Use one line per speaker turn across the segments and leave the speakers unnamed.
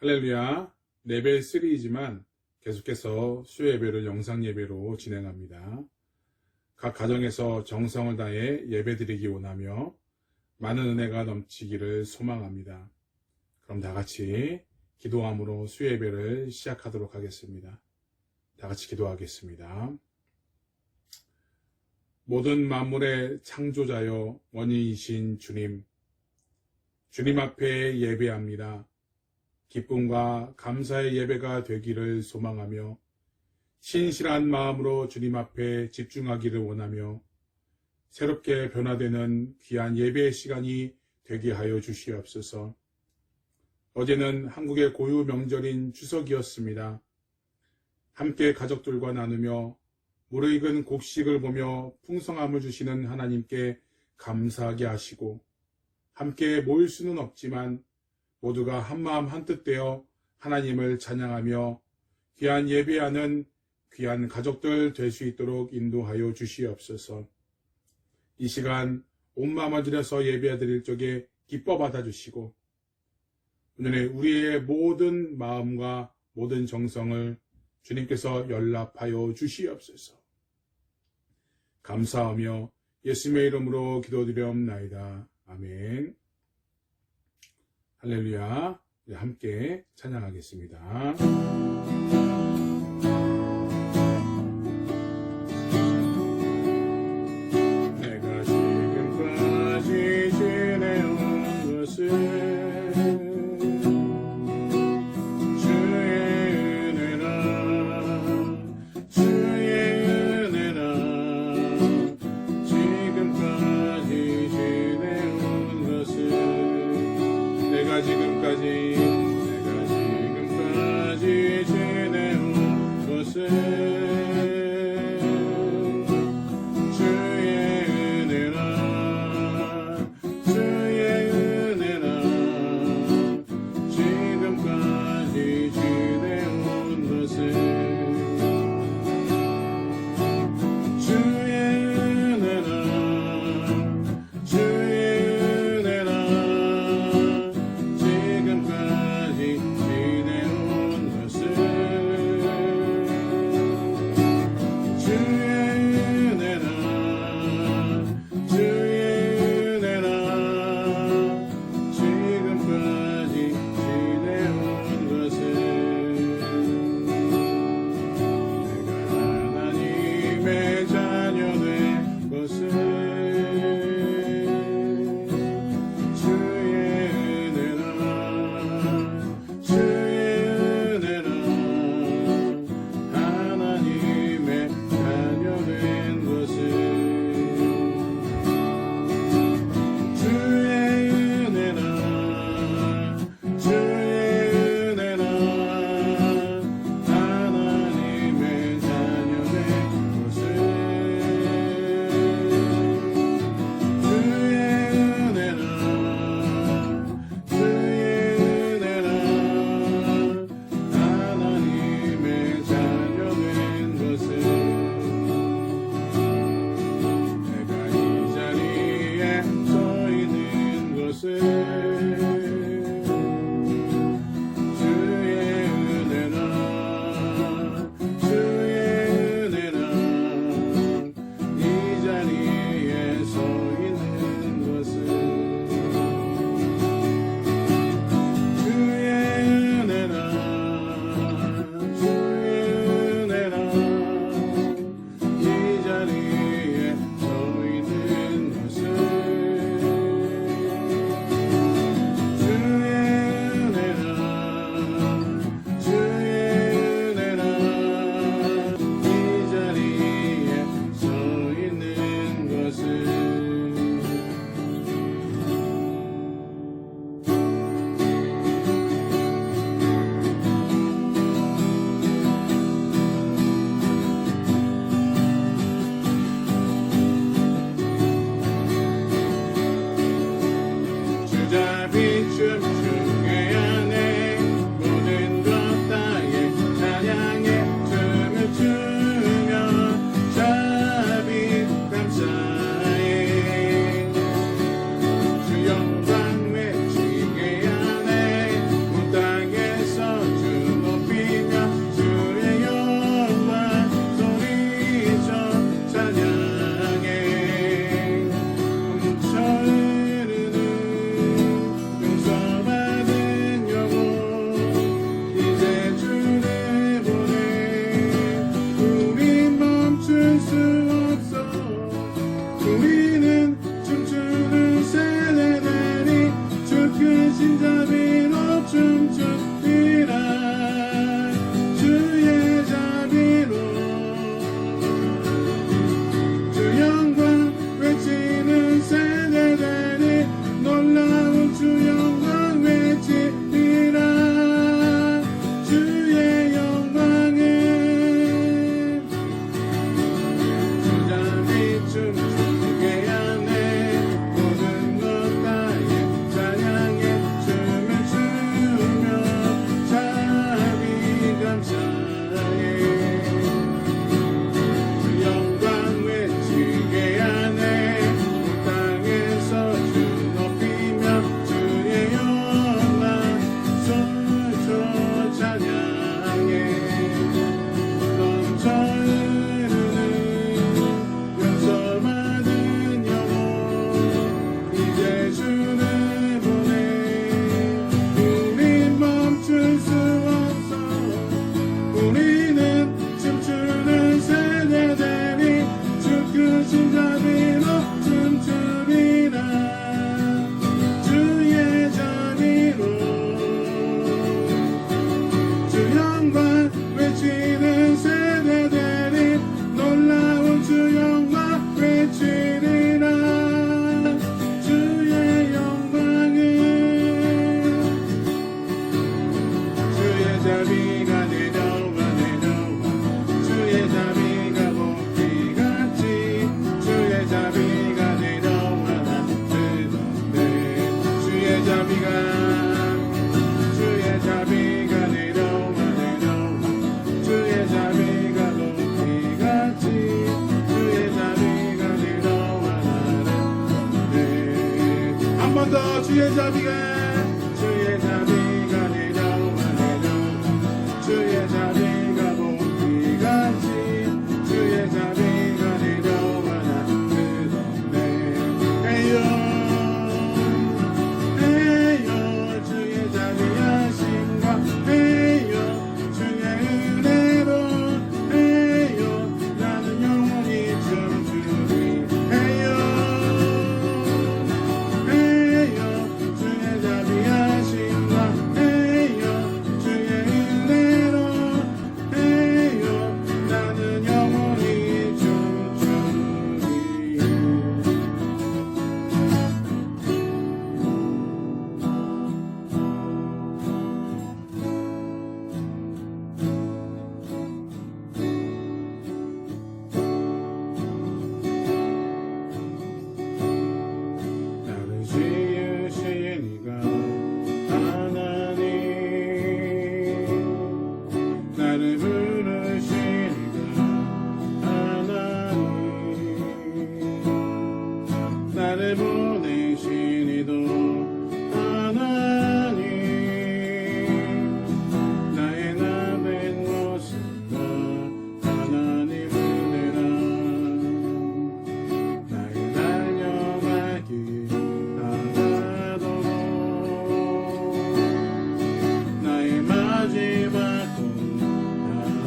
할렐루야, 레벨 3이지만 계속해서 수요예배를 영상예배로 진행합니다. 각 가정에서 정성을 다해 예배드리기 원하며 많은 은혜가 넘치기를 소망합니다. 그럼 다같이 기도함으로 수요예배를 시작하도록 하겠습니다. 다같이 기도하겠습니다. 모든 만물의 창조자여 원인이신 주님, 주님 앞에 예배합니다. 기쁨과 감사의 예배가 되기를 소망하며 신실한 마음으로 주님 앞에 집중하기를 원하며 새롭게 변화되는 귀한 예배의 시간이 되게 하여 주시옵소서. 어제는 한국의 고유 명절인 추석이었습니다. 함께 가족들과 나누며 무르익은 곡식을 보며 풍성함을 주시는 하나님께 감사하게 하시고, 함께 모일 수는 없지만 모두가 한마음 한뜻 되어 하나님을 찬양하며 귀한 예배하는 귀한 가족들 될 수 있도록 인도하여 주시옵소서. 이 시간 온 마음을 들여서 예배드릴 적에 기뻐 받아주시고, 오늘의 우리의 모든 마음과 모든 정성을 주님께서 연락하여 주시옵소서. 감사하며 예수님의 이름으로 기도드리옵나이다. 아멘. 할렐루야. 함께 찬양하겠습니다. 내가 지금까지 지내온 것은 지금까지 지내온 것은 자비가 주의 자비가 내려와 주의 자비가 높이같이 주의 자비가 내려와 나를 한 번 더 주의 자비가 내려와 주의 자비가 높이같이 주의 자비가 내려와 나를 헤요 주의 자비하심과 헤요 주의 은혜로 헤요 나는 영원히 춤추리 헤요 주의 자비하심과 헤요 주의 은혜로 헤요 나는 영원히 춤추리 나를 지으신 이가 하나님 나를 부르신 이가 하나님 나를 보내신 이도 하나님 나의 나된 모습과 하나님 은혜라 나의 달려갈 길 하나도록 나의 마지막 꿈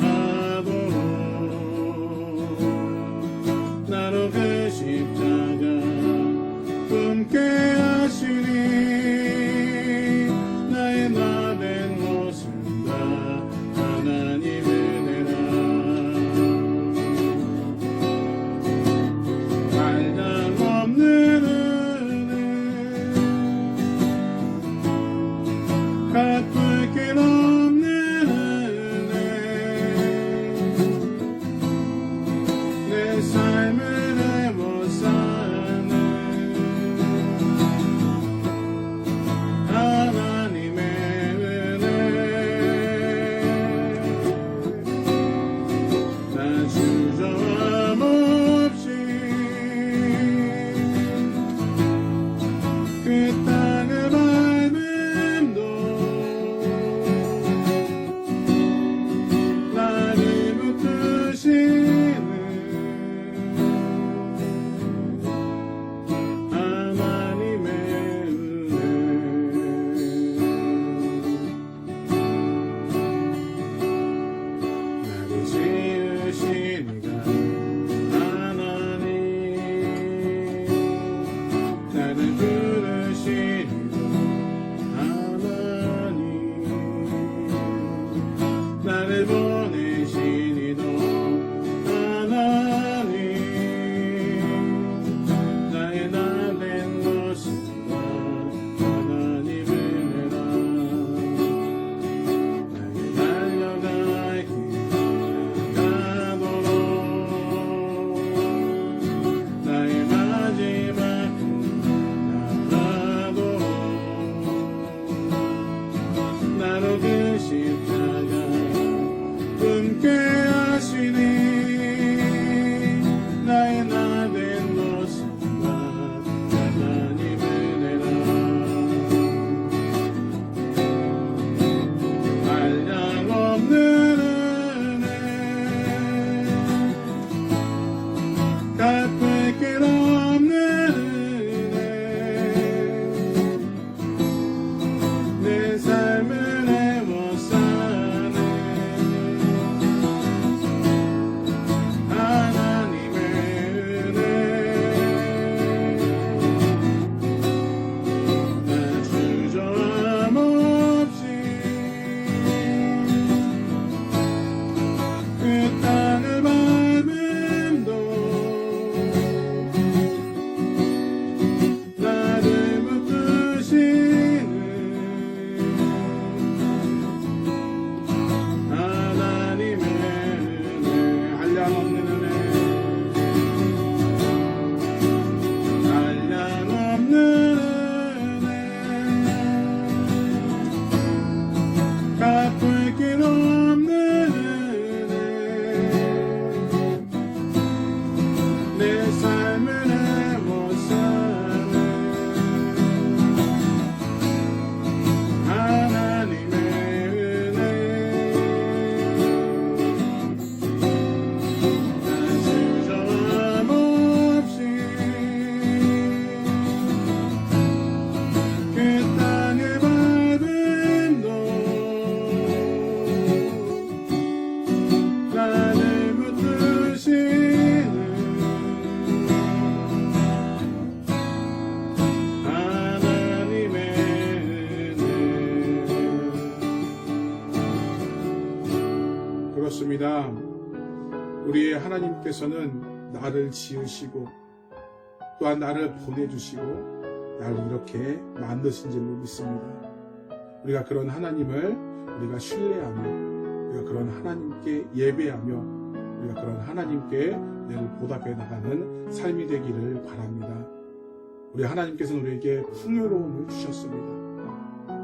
하나도록 나로 그 십자가 품게 하시니 나의 나된 모습과 하나님 은혜라 한량없는 은혜 갚을 길 없는 은혜 내 삶을 해못 사는 하나님의 은혜 나 주저함 없이 그 땅을 밟음도 나를 붙드시는 하나님의 은혜 나를 지으신 이가 하나님 나를 부르신 이도 하나님 나를 보내신 이도 하나님 나의 나된 모습과 하나님 은혜라 나의 달려갈 길 하나도록 나의 마지막 꿈 하나도록 나로 그 십자가 품게 하시니 나의 나된 모습과 하나님 은혜라 한량없는 은혜 갚을 길 없는 은혜 내 삶을 해못 사는 믿습니다. 우리의 하나님께서는 나를 지으시고 또한 나를 보내주시고 나를 이렇게 만드신 줄로 믿습니다. 우리가 그런 하나님을 우리가 신뢰하며 우리가 그런 하나님께 예배하며 우리가 그런 하나님께 늘 보답해 나가는 삶이 되기를 바랍니다. 우리 하나님께서는 우리에게 풍요로움을 주셨습니다.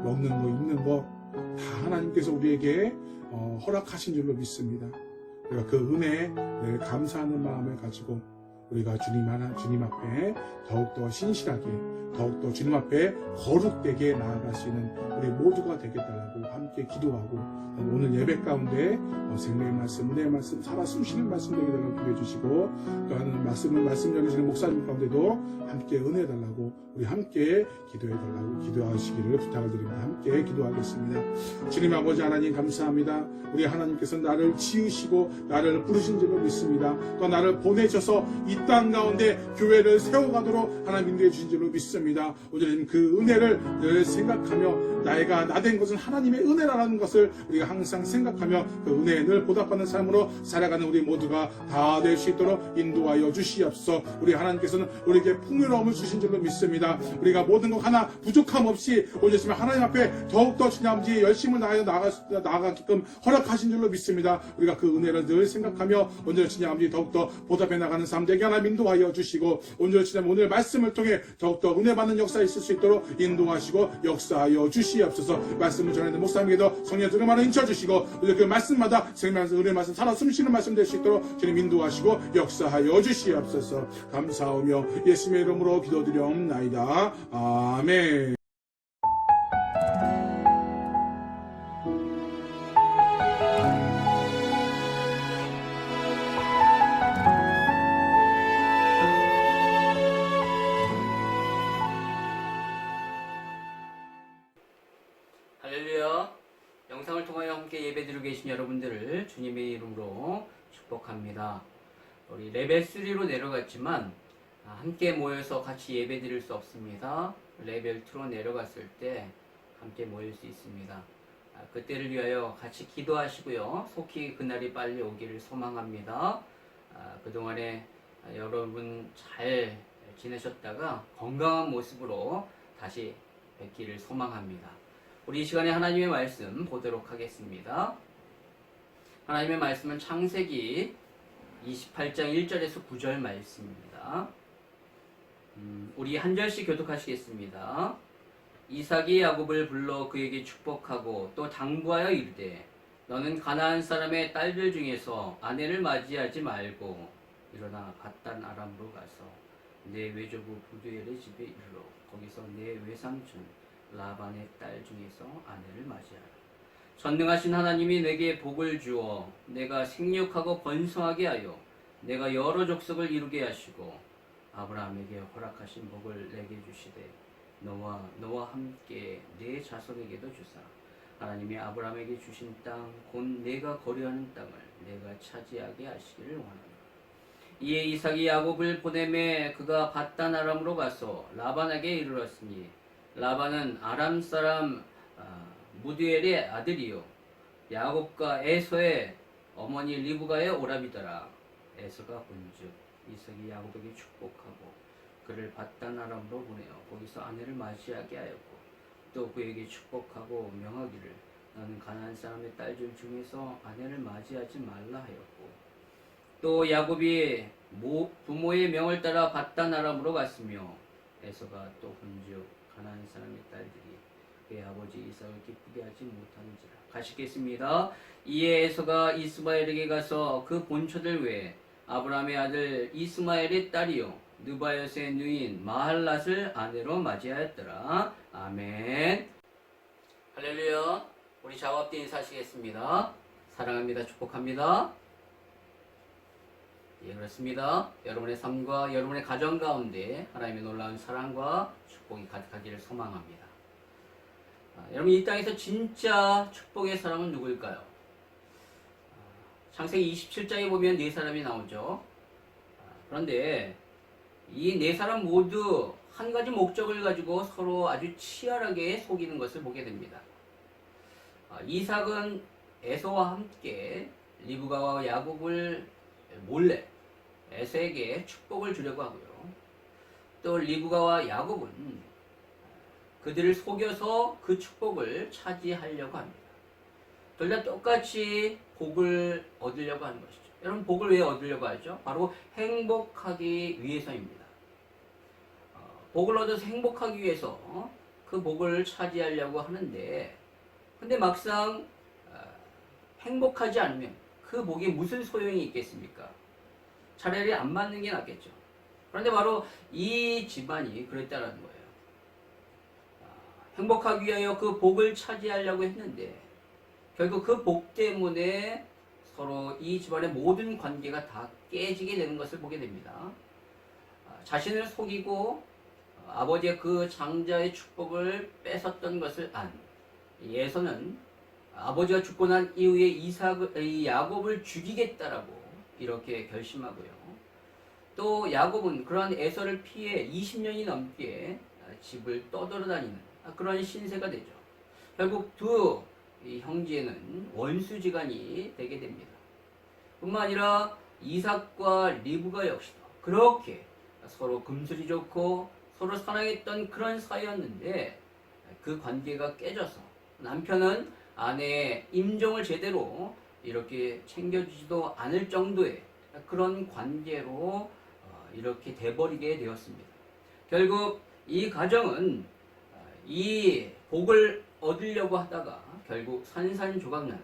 먹는 거 입는 거 다 하나님께서 우리에게 허락하신 줄로 믿습니다. 우리가 그 은혜에 늘 감사하는 마음을 가지고 우리가 주님 앞에 더욱더 신실하게 더욱더 주님 앞에 거룩되게 나아갈 수 있는 우리 모두가 되겠다라고 함께 기도하고 오늘 예배 가운데 생명의 말씀, 은혜의 말씀, 살아 숨쉬는 말씀 되게 달라고 기도해 주시고 또한 말씀 전해주시는 목사님 가운데도 함께 은혜 달라고 우리 함께 기도해 달라고 기도하시기를 부탁을 드립니다. 함께 기도하겠습니다. 주님 아버지 하나님 감사합니다. 우리 하나님께서 나를 지으시고 나를 부르신 줄로 믿습니다. 또 나를 보내셔서 이 땅 가운데 교회를 세워가도록 하나님 인도해 주신 줄로 믿습니다. 오늘 그 은혜를 늘 생각하며 나 된 것은 하나님의 은혜라는 것을 우리가 항상 생각하며 그 은혜에 늘 보답하는 삶으로 살아가는 우리 모두가 다 될 수 있도록 인도하여 주시옵소서. 우리 하나님께서는 우리에게 풍요로움을 주신 줄로 믿습니다. 우리가 모든 것 하나 부족함 없이 오늘 하나님 앞에 더욱더 주님 아버지 열심을 다하여 나아가게끔 허락하신 줄로 믿습니다. 우리가 그 은혜를 늘 생각하며 오늘 주님 아버지 더욱더 보답해 나가는 삶 되게 하나님 인도하여 주시고 오늘 말씀을 통해 더욱더 은혜 받는 역사에 있을 수 있도록 인도하시고 역사하여 주시옵소서. 말씀을 전하는 목사님께도 성령 들음하여 인쳐주시고 오늘 그 말씀마다 생명에서 은혜 말씀 살아 숨쉬는 말씀 될 수 있도록 주님 인도하시고 역사하여 주시옵소서. 감사하며 예수님의 이름으로 기도드리옵나이다. 아멘.
할렐루야. 영상을 통하여 함께 예배드리고 계신 여러분들을 주님의 이름으로 축복합니다. 우리 레벨 3로 내려갔지만 함께 모여서 같이 예배드릴 수 없습니다. 레벨 2로 내려갔을 때 함께 모일 수 있습니다. 그때를 위하여 같이 기도하시고요. 속히 그날이 빨리 오기를 소망합니다. 그동안에 여러분 잘 지내셨다가 건강한 모습으로 다시 뵙기를 소망합니다. 우리 이 시간에 하나님의 말씀 보도록 하겠습니다. 하나님의 말씀은 창세기 28장 1절에서 9절 말씀입니다. 우리 한 절씩 교독하시겠습니다. 이삭이 야곱을 불러 그에게 축복하고 또 당부하여 이르되 너는 가나안 사람의 딸들 중에서 아내를 맞이하지 말고 일어나 밧단 아람으로 가서 내 외조부 부두엘의 집에 이르러 거기서 내 외삼촌 라반의 딸 중에서 아내를 맞이하라. 전능하신 하나님이 내게 복을 주어 내가 생육하고 번성하게 하여 내가 여러 족속을 이루게 하시고 아브라함에게 허락하신 복을 내게 주시되 너와 함께 내 자손에게도 주사 하나님이 아브라함에게 주신 땅 곧 내가 거류하는 땅을 내가 차지하게 하시기를 원하노라. 이에 이삭이 야곱을 보내매 그가 밧단 아람으로 가서 라반에게 이르렀으니 라반은 아람 사람 무드엘의 아들이요 야곱과 에서의 어머니 리브가의 오라비더라. 에서가 본즉 이삭이 야곱에게 축복하고 그를 밧단 아람으로 보내어 거기서 아내를 맞이하게 하였고 또 그에게 축복하고 명하기를 너는 가나안 사람의 딸들 중에서 아내를 맞이하지 말라 하였고 또 야곱이 부모의 명을 따라 밧단 아람으로 갔으며 에서가 또 본즉 가나안 사람의 딸들이 그의 아버지 이삭을 기쁘게 하지 못하는지라. 가시겠습니다. 이에 에서가 이스마엘에게 가서 그 본처들 외에 아브라함의 아들 이스마엘의 딸이요 느바요스의 누인 마할랏을 아내로 맞이하였더라. 아멘. 할렐루야. 우리 좌우합대 인사하시겠습니다. 사랑합니다. 축복합니다. 예, 그렇습니다. 여러분의 삶과 여러분의 가정 가운데 하나님의 놀라운 사랑과 축복이 가득하기를 소망합니다. 여러분 이 땅에서 진짜 축복의 사람은 누구일까요? 창세기 27장에 보면 네 사람이 나오죠. 그런데 이 네 사람 모두 한 가지 목적을 가지고 서로 아주 치열하게 속이는 것을 보게 됩니다. 이삭은 에서와 함께 리브가와 야곱을 몰래 에서에게 축복을 주려고 하고요. 또 리브가와 야곱은 그들을 속여서 그 축복을 차지하려고 합니다. 둘 다 똑같이 복을 얻으려고 하는 것이죠. 여러분, 복을 왜 얻으려고 하죠? 바로 행복하기 위해서입니다. 복을 얻어서 행복하기 위해서 그 복을 차지하려고 하는데, 근데 막상 행복하지 않으면 그 복이 무슨 소용이 있겠습니까? 차라리 안 맞는 게 낫겠죠. 그런데 바로 이 집안이 그랬다는 거예요. 행복하기 위하여 그 복을 차지하려고 했는데 결국 그 복 때문에 서로 이 집안의 모든 관계가 다 깨지게 되는 것을 보게 됩니다. 자신을 속이고 아버지의 그 장자의 축복을 뺏었던 것을 안 에서는 아버지가 죽고 난 이후에 야곱을 죽이겠다라고 이렇게 결심하고요. 또 야곱은 그러한 에서를 피해 20년이 넘게 집을 떠돌아다니는 그런 신세가 되죠. 결국 두 형제는 원수지간이 되게 됩니다. 뿐만 아니라 이삭과 리브가 역시도 그렇게 서로 금슬이 좋고 서로 사랑했던 그런 사이였는데 그 관계가 깨져서 남편은 아내의 임종을 제대로 이렇게 챙겨주지도 않을 정도의 그런 관계로 이렇게 돼버리게 되었습니다. 결국 이 가정은 이 복을 얻으려고 하다가 결국 산산조각난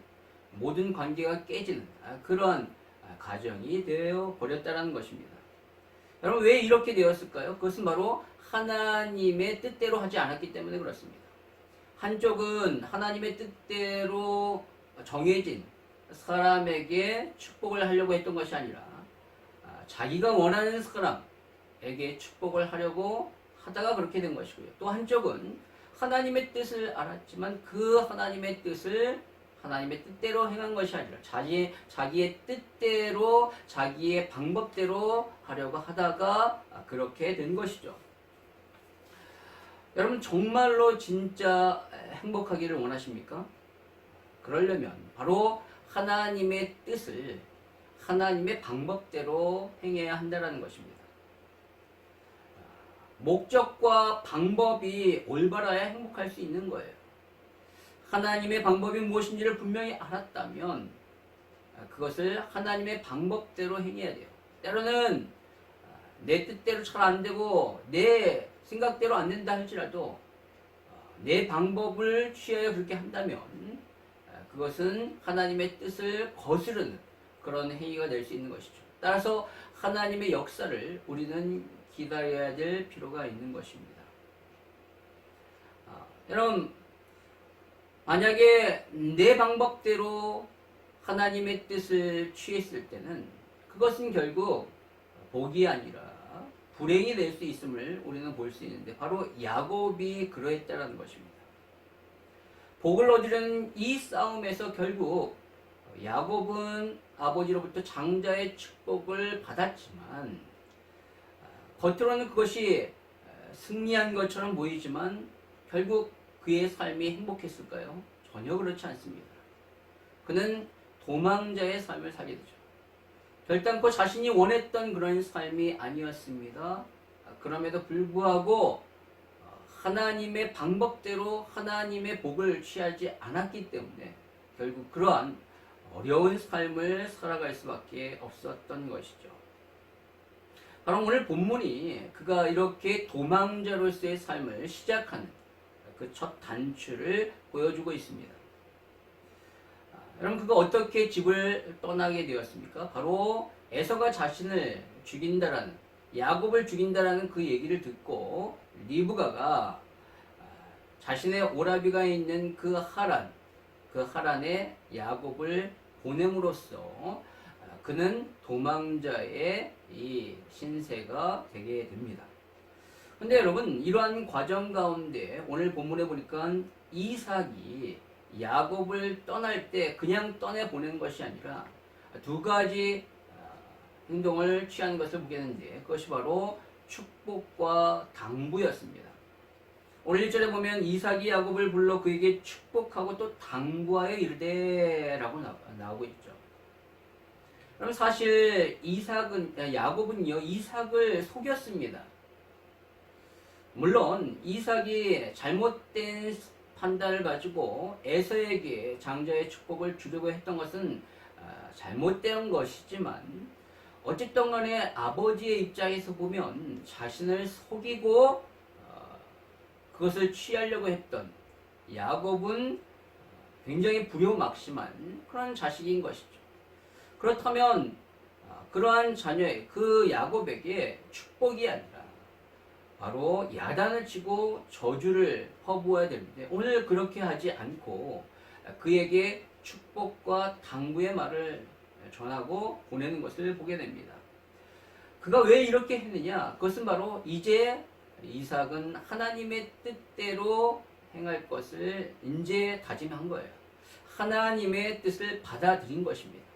모든 관계가 깨지는 그런 가정이 되어 버렸다는 것입니다. 여러분, 왜 이렇게 되었을까요? 그것은 바로 하나님의 뜻대로 하지 않았기 때문에 그렇습니다. 한쪽은 하나님의 뜻대로 정해진 사람에게 축복을 하려고 했던 것이 아니라 자기가 원하는 사람에게 축복을 하려고 하다가 그렇게 된 것이고요. 또 한쪽은 하나님의 뜻을 알았지만 그 하나님의 뜻을 하나님의 뜻대로 행한 것이 아니라 자기의 뜻대로 자기의 방법대로 하려고 하다가 그렇게 된 것이죠. 여러분, 정말로 진짜 행복하기를 원하십니까? 그러려면 바로 하나님의 뜻을 하나님의 방법대로 행해야 한다는 것입니다. 목적과 방법이 올바라야 행복할 수 있는 거예요. 하나님의 방법이 무엇인지를 분명히 알았다면 그것을 하나님의 방법대로 행해야 돼요. 때로는 내 뜻대로 잘 안 되고 내 생각대로 안 된다 할지라도 내 방법을 취하여 그렇게 한다면 그것은 하나님의 뜻을 거스르는 그런 행위가 될 수 있는 것이죠. 따라서 하나님의 역사를 우리는 기다려야 될 필요가 있는 것입니다. 여러분, 만약에 내 방법대로 하나님의 뜻을 취했을 때는 그것은 결국 복이 아니라 불행이 될 수 있음을 우리는 볼 수 있는데 바로 야곱이 그러했다는 것입니다. 복을 얻으려는 이 싸움에서 결국 야곱은 아버지로부터 장자의 축복을 받았지만 겉으로는 그것이 승리한 것처럼 보이지만 결국 그의 삶이 행복했을까요? 전혀 그렇지 않습니다. 그는 도망자의 삶을 살게 되죠. 결단코 자신이 원했던 그런 삶이 아니었습니다. 그럼에도 불구하고 하나님의 방법대로 하나님의 복을 취하지 않았기 때문에 결국 그러한 어려운 삶을 살아갈 수밖에 없었던 것이죠. 바로 오늘 본문이 그가 이렇게 도망자로서의 삶을 시작하는 그 첫 단추를 보여주고 있습니다. 여러분, 그가 어떻게 집을 떠나게 되었습니까? 바로 에서가 자신을 죽인다라는, 야곱을 죽인다라는 그 얘기를 듣고 리브가가 자신의 오라비가 있는 그 하란에 야곱을 보냄으로써 그는 도망자의 이 신세가 되게 됩니다. 근데 여러분, 이러한 과정 가운데 오늘 본문에 보니까 이삭이 야곱을 떠날 때 그냥 떠내보낸 것이 아니라 두 가지 행동을 취한 것을 보게 되는데 그것이 바로 축복과 당부였습니다. 오늘 1절에 보면 이삭이 야곱을 불러 그에게 축복하고 또 당부하여 이르되 라고 나오고 있죠. 그럼 사실 야곱은요, 이삭을 속였습니다. 물론 이삭이 잘못된 판단을 가지고 에서에게 장자의 축복을 주려고 했던 것은 잘못된 것이지만, 어쨌든 간에 아버지의 입장에서 보면 자신을 속이고 그것을 취하려고 했던 야곱은 굉장히 불효막심한 그런 자식인 것이죠. 그렇다면 그러한 자녀의 그 야곱에게 축복이 아니라 바로 야단을 치고 저주를 퍼부어야 되는데, 오늘 그렇게 하지 않고 그에게 축복과 당부의 말을 전하고 보내는 것을 보게 됩니다. 그가 왜 이렇게 했느냐? 그것은 바로 이제 이삭은 하나님의 뜻대로 행할 것을 이제 다짐한 거예요. 하나님의 뜻을 받아들인 것입니다.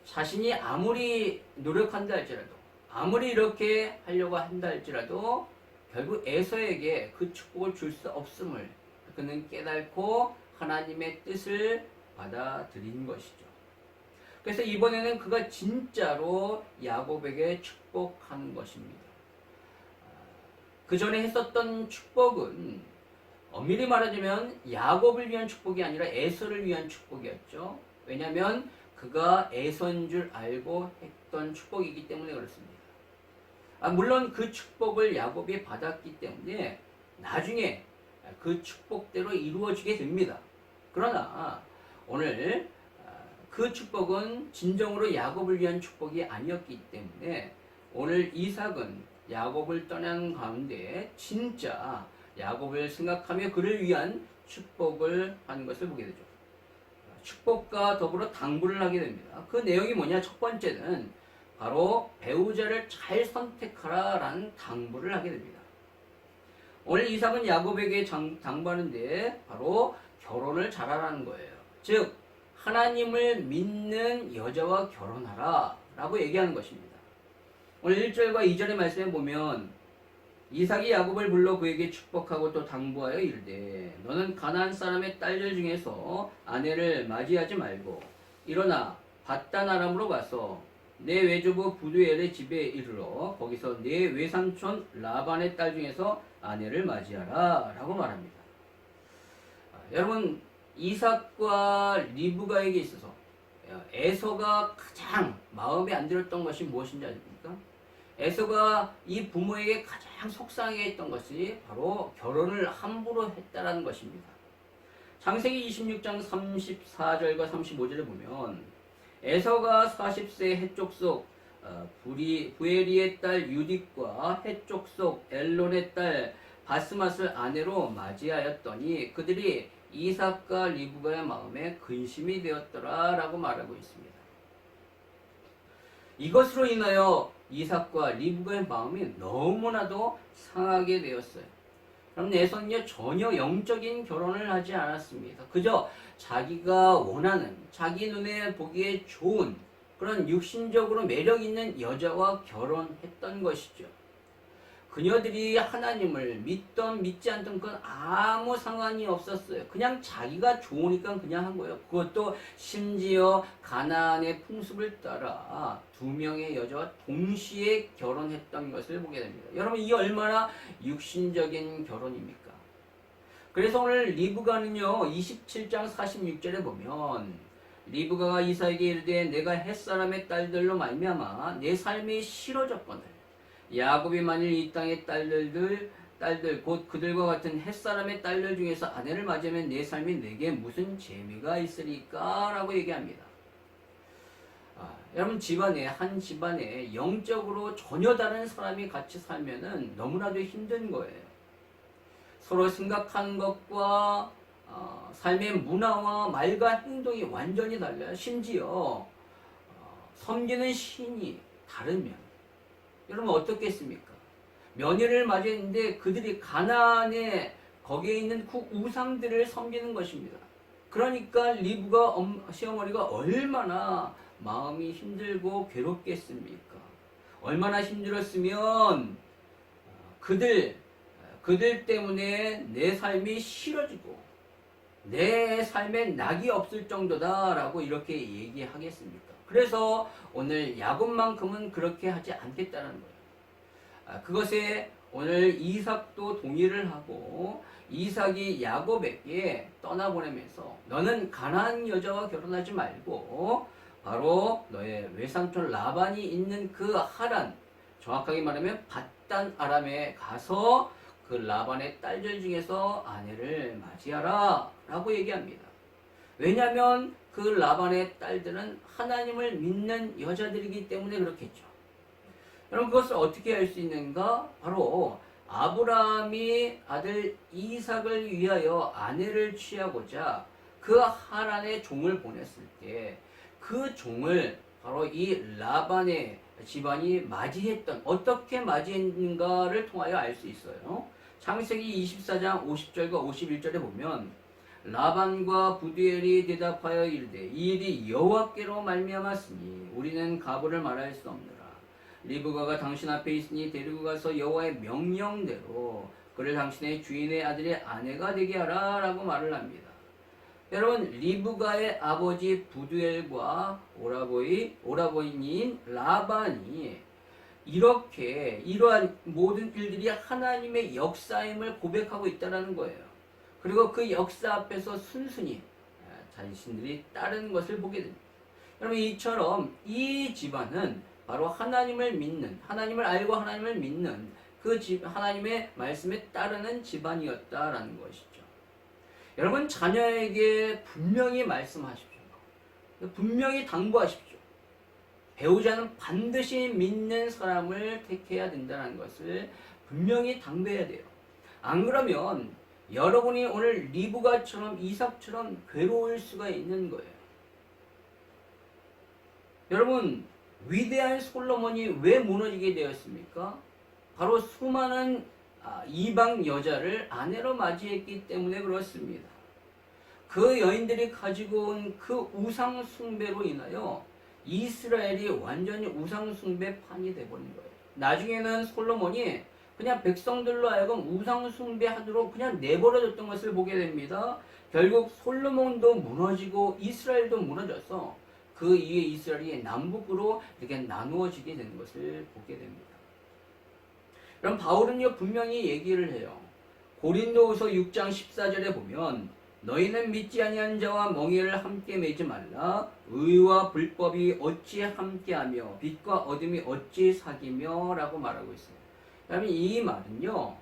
자신이 아무리 노력한다 할지라도, 아무리 이렇게 하려고 한다 할지라도 결국 에서에게 그 축복을 줄 수 없음을 그는 깨닫고 하나님의 뜻을 받아들인 것이죠. 그래서 이번에는 그가 진짜로 야곱에게 축복하는 것입니다. 그 전에 했었던 축복은 엄밀히 말하자면 야곱을 위한 축복이 아니라 에서를 위한 축복이었죠. 왜냐하면 그가 에서인 줄 알고 했던 축복이기 때문에 그렇습니다. 물론 그 축복을 야곱이 받았기 때문에 나중에 그 축복대로 이루어지게 됩니다. 그러나 오늘 그 축복은 진정으로 야곱을 위한 축복이 아니었기 때문에 오늘 이삭은 야곱을 떠난 가운데 진짜 야곱을 생각하며 그를 위한 축복을 하는 것을 보게 되죠. 축복과 더불어 당부를 하게 됩니다. 그 내용이 뭐냐? 첫 번째는 바로 배우자를 잘 선택하라 라는 당부를 하게 됩니다. 오늘 이삭은 야곱에게 당부하는데 바로 결혼을 잘하라는 거예요. 즉 하나님을 믿는 여자와 결혼하라 라고 얘기하는 것입니다. 오늘 1절과 2절의 말씀에 보면 이삭이 야곱을 불러 그에게 축복하고 또 당부하여 이르되 너는 가나안 사람의 딸들 중에서 아내를 맞이하지 말고 일어나 밧단 아람으로 가서 내 외조부 부두엘의 집에 이르러 거기서 내 외삼촌 라반의 딸 중에서 아내를 맞이하라 라고 말합니다. 여러분, 이삭과 리브가에게 있어서 에서가 가장 마음에 안 들었던 것이 무엇인지 아십니까? 에서가 이 부모에게 가장 속상해 했던 것이 바로 결혼을 함부로 했다라는 것입니다. 창세기 26장 34절과 35절에 보면 에서가 40세 해족속 부에리의 딸 유딕과 해족속 엘론의 딸 바스맛을 아내로 맞이하였더니 그들이 이삭과 리브가의 마음에 근심이 되었더라 라고 말하고 있습니다. 이것으로 인하여 이삭과 리브가의 마음이 너무나도 상하게 되었어요. 그럼 에서는요 전혀 영적인 결혼을 하지 않았습니다. 그저 자기가 원하는, 자기 눈에 보기에 좋은 그런 육신적으로 매력 있는 여자와 결혼했던 것이죠. 그녀들이 하나님을 믿던 믿지 않던 건 아무 상관이 없었어요. 그냥 자기가 좋으니까 그냥 한 거예요. 그것도 심지어 가나안의 풍습을 따라 두 명의 여자와 동시에 결혼했던 것을 보게 됩니다. 여러분, 이 얼마나 육신적인 결혼입니까? 그래서 오늘 리브가는요 27장 46절에 보면 리브가가 이삭에게 이르되 내가 햇사람의 딸들로 말미암아 내 삶이 싫어졌거늘 야곱이 만일 이 땅의 딸들 곧 그들과 같은 햇사람의 딸들 중에서 아내를 맞으면 내 삶이 내게 무슨 재미가 있으리까? 라고 얘기합니다. 여러분, 한 집안에 영적으로 전혀 다른 사람이 같이 살면은 너무나도 힘든 거예요. 서로 생각하는 것과 삶의 문화와 말과 행동이 완전히 달라요. 심지어 섬기는 신이 다르면 여러분 어떻겠습니까? 며느리를 맞이했는데 그들이 가나안에 거기에 있는 그 우상들을 섬기는 것입니다. 그러니까 리브가 시어머니가 얼마나 마음이 힘들고 괴롭겠습니까? 얼마나 힘들었으면 그들 때문에 내 삶이 싫어지고 내 삶에 낙이 없을 정도다라고 이렇게 얘기하겠습니까? 그래서 오늘 야곱만큼은 그렇게 하지 않겠다는 거예요. 그것에 오늘 이삭도 동의를 하고 이삭이 야곱에게 떠나보내면서 너는 가나안 여자와 결혼하지 말고 바로 너의 외삼촌 라반이 있는 그 하란, 정확하게 말하면 밧단 아람에 가서 그 라반의 딸들 중에서 아내를 맞이하라 라고 얘기합니다. 왜냐하면 그 라반의 딸들은 하나님을 믿는 여자들이기 때문에 그렇겠죠. 여러분, 그것을 어떻게 할 수 있는가? 바로 아브라함이 아들 이삭을 위하여 아내를 취하고자 그 하란의 종을 보냈을 때 그 종을 바로 이 라반의 집안이 맞이했던, 어떻게 맞이했는가를 통하여 알 수 있어요. 창세기 24장 50절과 51절에 보면 라반과 부두엘이 대답하여 이르되 이 일이 여호와께로 말미암았으니 우리는 가부를 말할 수 없느라. 리브가가 당신 앞에 있으니 데리고 가서 여호와의 명령대로 그를 당신의 주인의 아들의 아내가 되게 하라 라고 말을 합니다. 여러분, 리브가의 아버지 부두엘과 오라버니인 라반이 이렇게 이러한 모든 일들이 하나님의 역사임을 고백하고 있다는 거예요. 그리고 그 역사 앞에서 순순히 자신들이 따르는 것을 보게 됩니다. 여러분, 이처럼 이 집안은 바로 하나님을 믿는, 하나님을 알고 하나님을 믿는 그 하나님의 말씀에 따르는 집안이었다라는 것이죠. 여러분, 자녀에게 분명히 말씀하십시오. 분명히 당부하십시오. 배우자는 반드시 믿는 사람을 택해야 된다는 것을 분명히 당부해야 돼요. 안 그러면 여러분이 오늘 리브가처럼 이삭처럼 괴로울 수가 있는 거예요. 여러분, 위대한 솔로몬이 왜 무너지게 되었습니까? 바로 수많은 이방 여자를 아내로 맞이했기 때문에 그렇습니다. 그 여인들이 가지고 온 그 우상 숭배로 인하여 이스라엘이 완전히 우상 숭배판이 되어버린 거예요. 나중에는 솔로몬이 그냥 백성들로 하여금 우상 숭배하도록 그냥 내버려뒀던 것을 보게 됩니다. 결국 솔로몬도 무너지고 이스라엘도 무너져서 그 이후에 이스라엘이 남북으로 이렇게 나누어지게 되는 것을 보게 됩니다. 그럼 바울은요 분명히 얘기를 해요. 고린도후서 6장 14절에 보면 너희는 믿지 아니한 자와 멍에를 함께 매지 말라. 의와 불법이 어찌 함께하며 빛과 어둠이 어찌 사귀며 라고 말하고 있어요. 그러면 이 말은요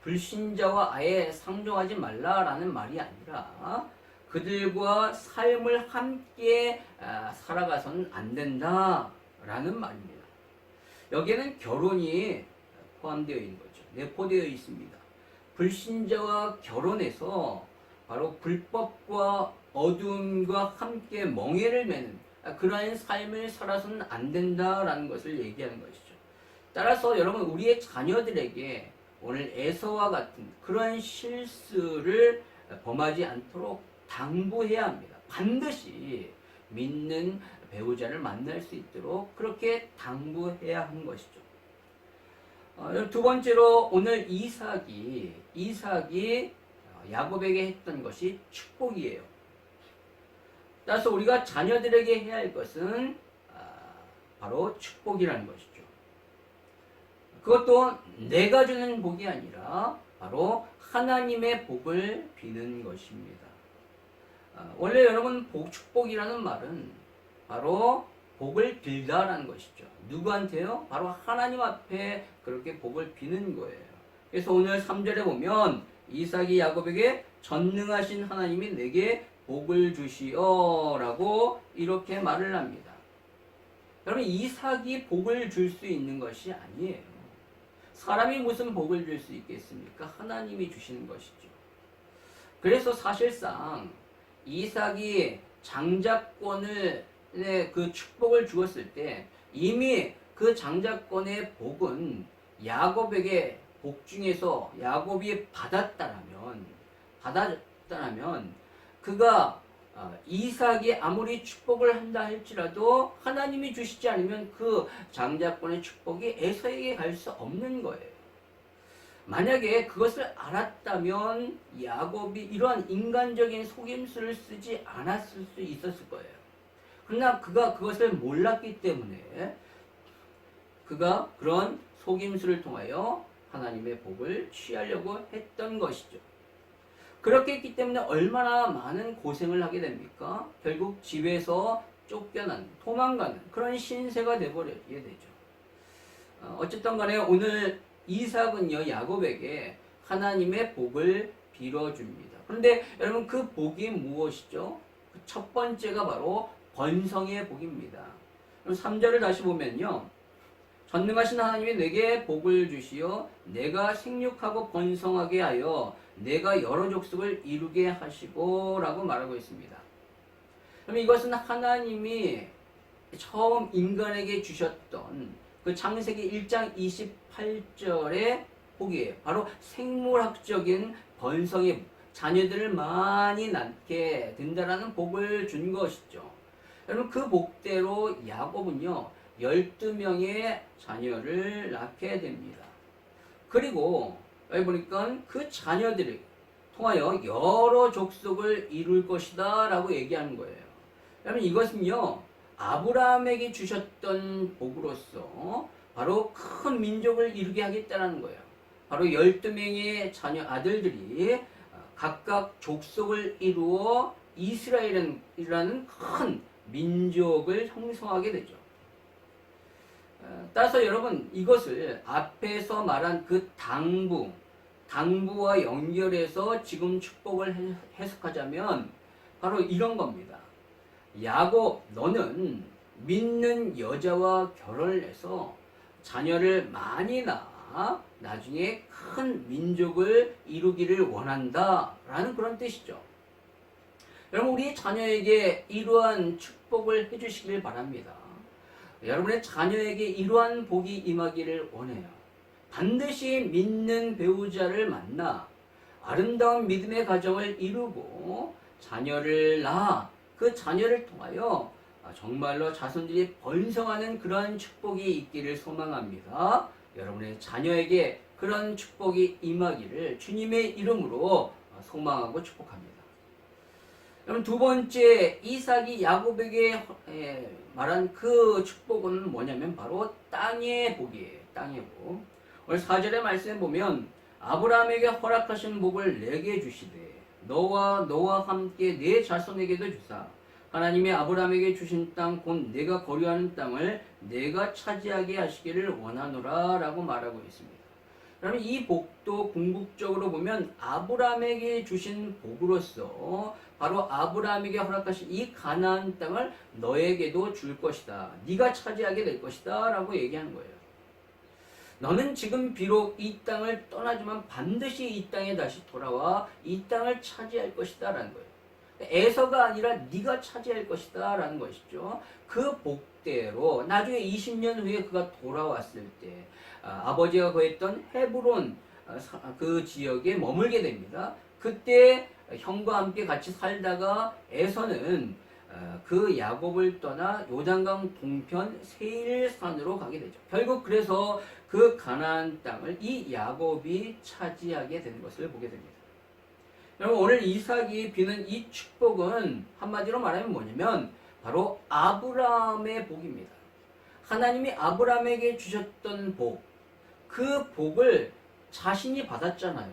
불신자와 아예 상종하지 말라라는 말이 아니라 그들과 삶을 함께 살아가서는 안 된다라는 말입니다. 여기에는 결혼이 포함되어 있는 거죠. 내포되어 있습니다. 불신자와 결혼해서 바로 불법과 어둠과 함께 멍에를 매는 그러한 삶을 살아서는 안 된다라는 것을 얘기하는 것이죠. 따라서 여러분, 우리의 자녀들에게 오늘 에서와 같은 그러한 실수를 범하지 않도록 당부해야 합니다. 반드시 믿는 배우자를 만날 수 있도록 그렇게 당부해야 하는 것이죠. 두 번째로 오늘 이삭이 야곱에게 했던 것이 축복이에요. 따라서 우리가 자녀들에게 해야 할 것은 바로 축복이라는 것이죠. 그것도 내가 주는 복이 아니라 바로 하나님의 복을 비는 것입니다. 원래 여러분 축복이라는 말은 바로 복을 빌다라는 것이죠. 누구한테요? 바로 하나님 앞에 그렇게 복을 비는 거예요. 그래서 오늘 3절에 보면 이삭이 야곱에게 전능하신 하나님이 내게 복을 주시어 라고 이렇게 말을 합니다. 여러분, 이삭이 복을 줄 수 있는 것이 아니에요. 사람이 무슨 복을 줄 수 있겠습니까? 하나님이 주시는 것이죠. 그래서 사실상 이삭이 장자권을 그 축복을 주었을 때 이미 그 장자권의 복은 야곱에게 복 중에서 야곱이 받았다라면 그가 이삭이 아무리 축복을 한다 할지라도 하나님이 주시지 않으면 그 장자권의 축복이 에서에게 갈 수 없는 거예요. 만약에 그것을 알았다면 야곱이 이러한 인간적인 속임수를 쓰지 않았을 수 있었을 거예요. 그러나 그가 그것을 몰랐기 때문에 그가 그런 속임수를 통하여 하나님의 복을 취하려고 했던 것이죠. 그렇게 했기 때문에 얼마나 많은 고생을 하게 됩니까? 결국 집에서 쫓겨난, 도망가는 그런 신세가 되어버리게 되죠. 어쨌든 간에 오늘 이삭은요, 야곱에게 하나님의 복을 빌어줍니다. 그런데 여러분, 그 복이 무엇이죠? 그 첫 번째가 바로 번성의 복입니다. 3절을 다시 보면요, 전능하신 하나님이 내게 복을 주시어 내가 생육하고 번성하게 하여 내가 여러 족속을 이루게 하시고 라고 말하고 있습니다. 그럼 이것은 하나님이 처음 인간에게 주셨던 그 창세기 1장 28절의 복이에요. 바로 생물학적인 번성의 복, 자녀들을 많이 낳게 된다라는 복을 준 것이죠. 여러분, 그 복대로 야곱은요 12명의 자녀를 낳게 됩니다. 그리고 여기 보니까 그 자녀들을 통하여 여러 족속을 이룰 것이다 라고 얘기하는 거예요. 여러분, 이것은요 아브라함에게 주셨던 복으로서 바로 큰 민족을 이루게 하겠다는 거예요. 바로 12명의 자녀 아들들이 각각 족속을 이루어 이스라엘이라는 큰 민족을 형성하게 되죠. 따라서 여러분, 이것을 앞에서 말한 그 당부와 연결해서 지금 축복을 해석하자면 바로 이런 겁니다. 야곱, 너는 믿는 여자와 결혼을 해서 자녀를 많이 낳아 나중에 큰 민족을 이루기를 원한다 라는 그런 뜻이죠. 여러분, 우리 자녀에게 이러한 축복을 해주시길 바랍니다. 여러분의 자녀에게 이러한 복이 임하기를 원해요. 반드시 믿는 배우자를 만나 아름다운 믿음의 가정을 이루고 자녀를 낳아 그 자녀를 통하여 정말로 자손들이 번성하는 그런 축복이 있기를 소망합니다. 여러분의 자녀에게 그런 축복이 임하기를 주님의 이름으로 소망하고 축복합니다. 그럼 두 번째, 이삭이 야곱에게 말한 그 축복은 뭐냐면 바로 땅의 복이에요. 땅의 복. 오늘 4절의 말씀에 보면 아브라함에게 허락하신 복을 내게 주시되 너와 함께 내 자손에게도 주사 하나님이 아브라함에게 주신 땅 곧 내가 거류하는 땅을 내가 차지하게 하시기를 원하노라 라고 말하고 있습니다. 그러면 이 복도 궁극적으로 보면 아브라함에게 주신 복으로서 바로 아브라함에게 허락하신 이 가나안 땅을 너에게도 줄 것이다. 네가 차지하게 될 것이다 라고 얘기하는 거예요. 너는 지금 비록 이 땅을 떠나지만 반드시 이 땅에 다시 돌아와 이 땅을 차지할 것이다 라는 거예요. 에서가 아니라 네가 차지할 것이다 라는 것이죠. 그 복대로 나중에 20년 후에 그가 돌아왔을 때 아버지가 거했던 헤브론 그 지역에 머물게 됩니다. 그때 형과 함께 같이 살다가 에서는 그 야곱을 떠나 요단강 동편 세일산으로 가게 되죠. 결국 그래서 그 가나안 땅을 이 야곱이 차지하게 된 것을 보게 됩니다. 여러분, 오늘 이삭이 비는 이 축복은 한마디로 말하면 뭐냐면 바로 아브라함의 복입니다. 하나님이 아브라함에게 주셨던 복, 그 복을 자신이 받았잖아요.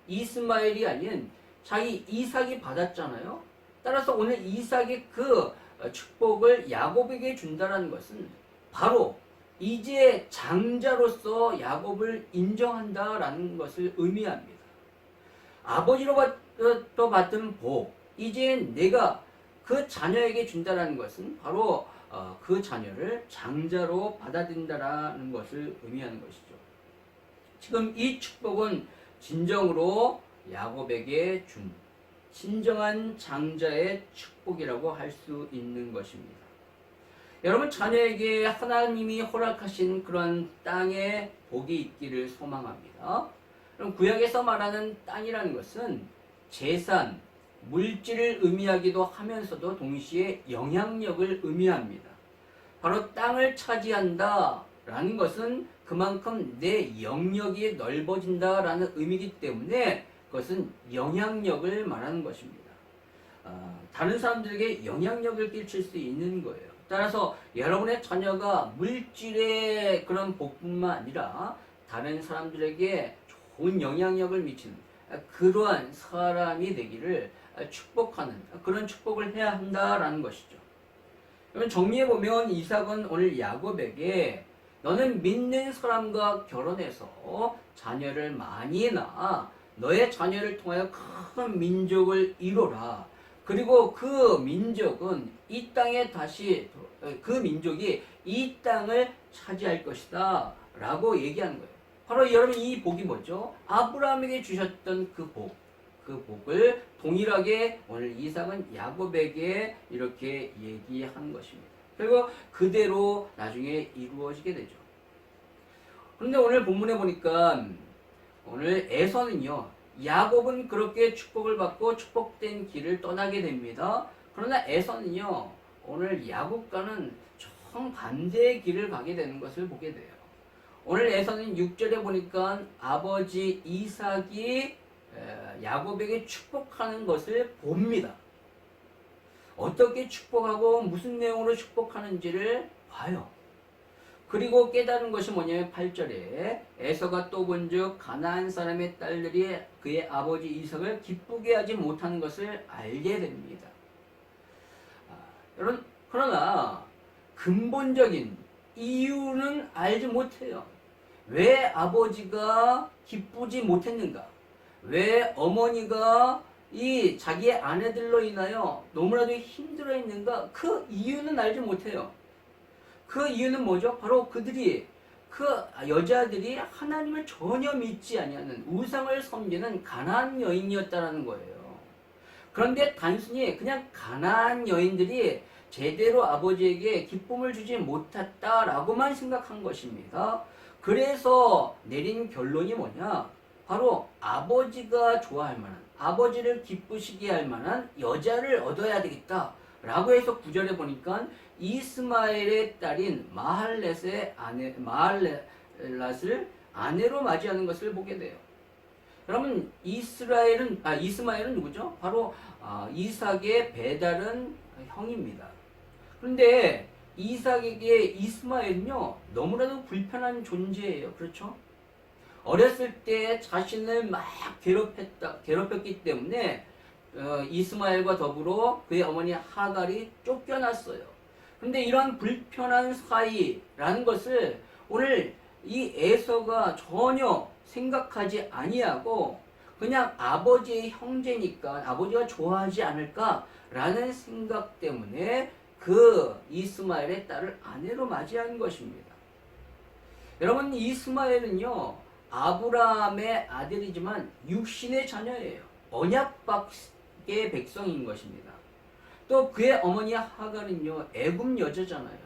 이스마엘이 아닌 자기 이삭이 받았잖아요. 따라서 오늘 이삭이 그 축복을 야곱에게 준다는 것은 바로 이제 장자로서 야곱을 인정한다라는 것을 의미합니다. 아버지로부터 받은 복, 이제 내가 그 자녀에게 준다는 것은 바로 그 자녀를 장자로 받아들인다라는 것을 의미하는 것이죠. 지금 이 축복은 진정으로 야곱에게 준 진정한 장자의 축복이라고 할 수 있는 것입니다. 여러분, 자녀에게 하나님이 허락하신 그런 땅의 복이 있기를 소망합니다. 그럼 구약에서 말하는 땅이라는 것은 재산, 물질을 의미하기도 하면서도 동시에 영향력을 의미합니다. 바로 땅을 차지한다 라는 것은 그만큼 내 영역이 넓어진다라는 의미이기 때문에 그것은 영향력을 말하는 것입니다. 다른 사람들에게 영향력을 끼칠 수 있는 거예요. 따라서 여러분의 자녀가 물질의 그런 복뿐만 아니라 다른 사람들에게 좋은 영향력을 미치는 그러한 사람이 되기를 축복하는 그런 축복을 해야 한다라는 것이죠. 그러면 정리해보면 이삭은 오늘 야곱에게 너는 믿는 사람과 결혼해서 자녀를 많이 낳아 너의 자녀를 통하여 큰 민족을 이루라. 그리고 그 민족은 이 땅에 다시 그 민족이 이 땅을 차지할 것이다 라고 얘기하는 거예요. 바로 여러분 이 복이 뭐죠? 아브라함에게 주셨던 그 복, 그 복을 동일하게 오늘 이삭은 야곱에게 이렇게 얘기한 것입니다. 그리고 그대로 나중에 이루어지게 되죠. 그런데 오늘 본문에 보니까 오늘 에서는요, 야곱은 그렇게 축복을 받고 축복된 길을 떠나게 됩니다. 그러나 에서는요, 오늘 야곱과는 정반대의 길을 가게 되는 것을 보게 돼요. 오늘 에서는 6절에 보니까 아버지 이삭이 야곱에게 축복하는 것을 봅니다. 어떻게 축복하고 무슨 내용으로 축복하는지를 봐요. 그리고 깨달은 것이 뭐냐면 8절에 에서가 또 본즉 가나안 사람의 딸들이 그의 아버지 이삭을 기쁘게 하지 못하는 것을 알게 됩니다. 여러분, 그러나 근본적인 이유는 알지 못해요. 왜 아버지가 기쁘지 못했는가? 왜 어머니가 이 자기의 아내들로 인하여 너무나도 힘들어 있는가? 그 이유는 알지 못해요. 그 이유는 뭐죠? 바로 그들이 그 여자들이 하나님을 전혀 믿지 아니하는 우상을 섬기는 가나안 여인이었다라는 거예요. 그런데 단순히 그냥 가나안 여인들이 제대로 아버지에게 기쁨을 주지 못했다라고만 생각한 것입니다. 그래서 내린 결론이 뭐냐? 바로 아버지가 좋아할 만한, 아버지를 기쁘시게 할 만한 여자를 얻어야 되겠다 라고 해서 9절에 보니까 이스마엘의 딸인 마할렛의 아내, 마할렛을 아내로 맞이하는 것을 보게 돼요. 여러분, 이스마엘은 누구죠? 바로 이삭의 배다른 형입니다. 그런데 이삭에게 이스마엘은요, 너무나도 불편한 존재예요. 그렇죠? 어렸을 때 자신을 막 괴롭혔기 때문에 이스마엘과 더불어 그의 어머니 하갈이 쫓겨났어요. 그런데 이런 불편한 사이라는 것을 오늘 이 에서가 전혀 생각하지 아니하고 그냥 아버지의 형제니까 아버지가 좋아하지 않을까라는 생각 때문에 그 이스마엘의 딸을 아내로 맞이한 것입니다. 여러분, 이스마엘은요, 아브라함의 아들이지만 육신의 자녀예요. 언약밖의 백성인 것입니다. 또 그의 어머니 하갈은요, 애굽 여자잖아요.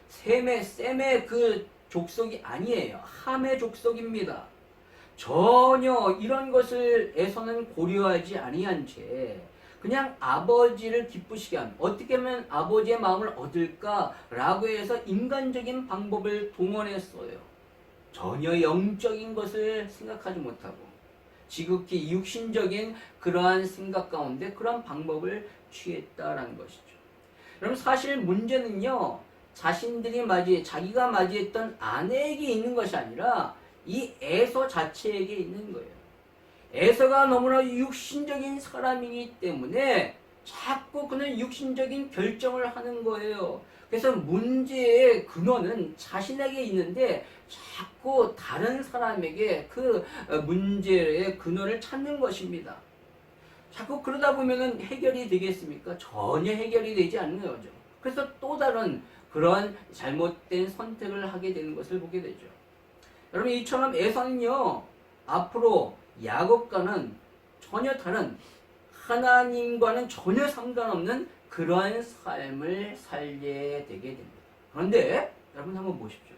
셈의 그 족속이 아니에요. 함의 족속입니다. 전혀 이런 것을 에서는 고려하지 아니한 채 그냥 아버지를 기쁘시게 한, 어떻게 하면 아버지의 마음을 얻을까라고 해서 인간적인 방법을 동원했어요. 전혀 영적인 것을 생각하지 못하고 지극히 육신적인 그러한 생각 가운데 그러한 방법을 취했다라는 것이죠. 여러분, 사실 문제는요, 자기가 맞이했던 아내에게 있는 것이 아니라 이 에서 자체에게 있는 거예요. 에서가 너무나 육신적인 사람이기 때문에 자꾸 그는 육신적인 결정을 하는 거예요. 그래서 문제의 근원은 자신에게 있는데 자꾸 다른 사람에게 그 문제의 근원을 찾는 것입니다. 자꾸 그러다 보면은 해결이 되겠습니까? 전혀 해결이 되지 않는 거죠. 그래서 또 다른 그런 잘못된 선택을 하게 되는 것을 보게 되죠. 여러분, 이처럼 에서는요, 앞으로 야곱과는 전혀 다른, 하나님과는 전혀 상관없는 그러한 삶을 살게 되게 됩니다. 그런데 여러분 한번 보십시오.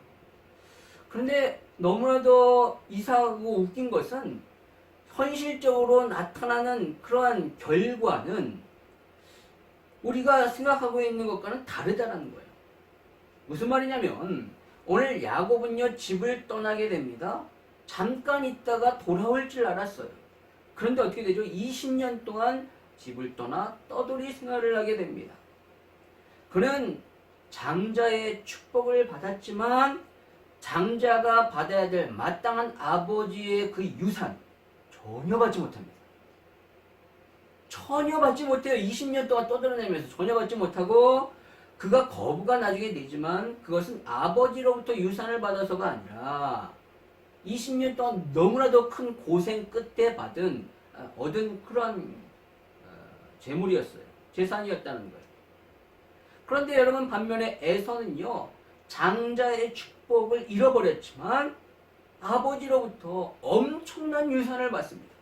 그런데 너무나도 이상하고 웃긴 것은 현실적으로 나타나는 그러한 결과는 우리가 생각하고 있는 것과는 다르다는 거예요. 무슨 말이냐면 오늘 야곱은요 집을 떠나게 됩니다. 잠깐 있다가 돌아올 줄 알았어요. 그런데 어떻게 되죠? 20년 동안 집을 떠나 떠돌이 생활을 하게 됩니다. 그는 장자의 축복을 받았지만 장자가 받아야 될 마땅한 아버지의 그 유산 전혀 받지 못합니다. 전혀 받지 못해요. 20년 동안 떠돌아다니면서 전혀 받지 못하고 그가 거부가 나중에 되지만 그것은 아버지로부터 유산을 받아서가 아니라 20년 동안 너무나도 큰 고생 끝에 얻은 그런 재물이었어요. 재산이었다는 거예요. 그런데 여러분 반면에 에서는요. 장자의 축복을 잃어버렸지만 아버지로부터 엄청난 유산을 받습니다.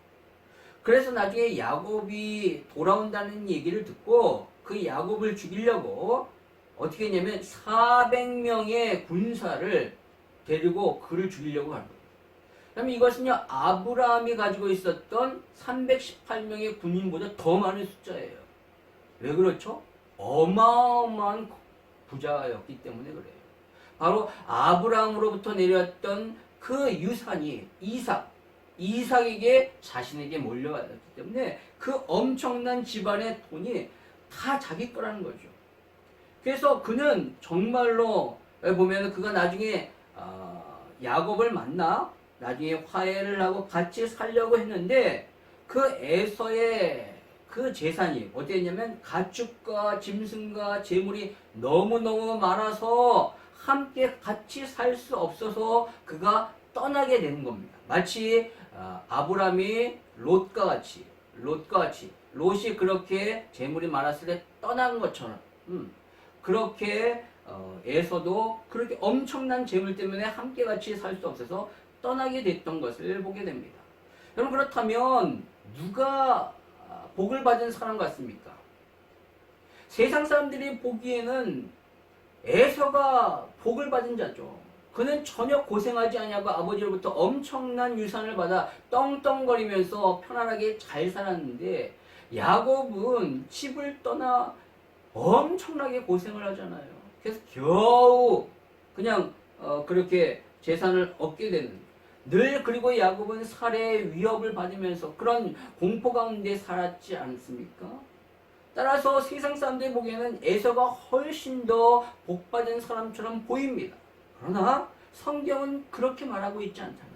그래서 나중에 야곱이 돌아온다는 얘기를 듣고 그 야곱을 죽이려고 어떻게 했냐면 400명의 군사를 데리고 그를 죽이려고 하는 거예요. 그러면 이것은요 아브라함이 가지고 있었던 318명의 군인보다 더 많은 숫자예요. 왜 그렇죠? 어마어마한 부자였기 때문에 그래요. 바로 아브라함으로부터 내려왔던 그 유산이 이삭에게 자신에게 몰려왔기 때문에 그 엄청난 집안의 돈이 다 자기 거라는 거죠. 그래서 그는 정말로 보면 그가 나중에 야곱을 만나 나중에 화해를 하고 같이 살려고 했는데 그 에서의 그 재산이 어땠냐면 가축과 짐승과 재물이 너무너무 많아서 함께 같이 살 수 없어서 그가 떠나게 되는 겁니다. 마치 아브라함이 롯과 같이 롯이 그렇게 재물이 많았을 때 떠난 것처럼 그렇게 에서도 그렇게 엄청난 재물 때문에 함께 같이 살 수 없어서 떠나게 됐던 것을 보게 됩니다. 여러분 그렇다면 누가 복을 받은 사람 같습니까? 세상 사람들이 보기에는 에서가 복을 받은 자죠. 그는 전혀 고생하지 않냐고 아버지로부터 엄청난 유산을 받아 떵떵거리면서 편안하게 잘 살았는데 야곱은 집을 떠나 엄청나게 고생을 하잖아요. 그래서 겨우 그냥 그렇게 재산을 얻게 되는 늘 그리고 야곱은 살해 위협을 받으면서 그런 공포 가운데 살았지 않습니까? 따라서 세상 사람들이 보기에는 에서가 훨씬 더 복받은 사람처럼 보입니다. 그러나 성경은 그렇게 말하고 있지 않다는 거예요.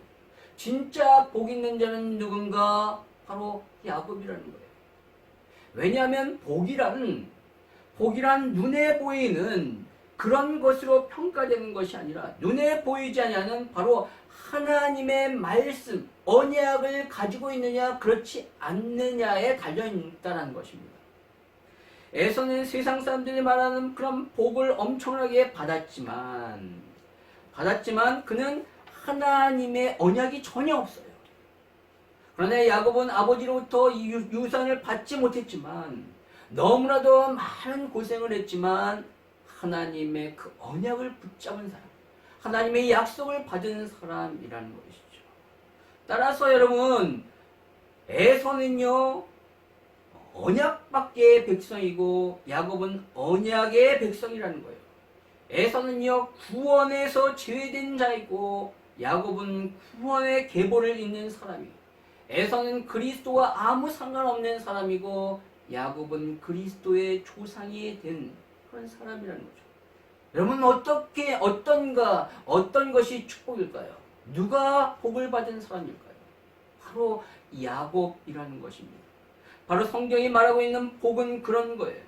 진짜 복 있는 자는 누군가? 바로 야곱이라는 거예요. 왜냐하면 복이란 눈에 보이는 그런 것으로 평가되는 것이 아니라 눈에 보이지 않는 바로 하나님의 말씀, 언약을 가지고 있느냐 그렇지 않느냐에 달려있다는 것입니다. 에서는 세상 사람들이 말하는 그런 복을 엄청나게 받았지만 그는 하나님의 언약이 전혀 없어요. 그러나 야곱은 아버지로부터 유산을 받지 못했지만 너무나도 많은 고생을 했지만 하나님의 그 언약을 붙잡은 사람, 하나님의 약속을 받은 사람이라는 것이죠. 따라서 여러분 에서는요 언약밖의 백성이고 야곱은 언약의 백성이라는 거예요. 에서는요 구원에서 제외된 자이고 야곱은 구원의 계보를 잇는 사람이에요. 에서는 그리스도와 아무 상관없는 사람이고 야곱은 그리스도의 조상이 된 그런 사람이라는 거죠. 여러분 어떤 것이 축복일까요? 누가 복을 받은 사람일까요? 바로 야곱이라는 것입니다. 바로 성경이 말하고 있는 복은 그런 거예요.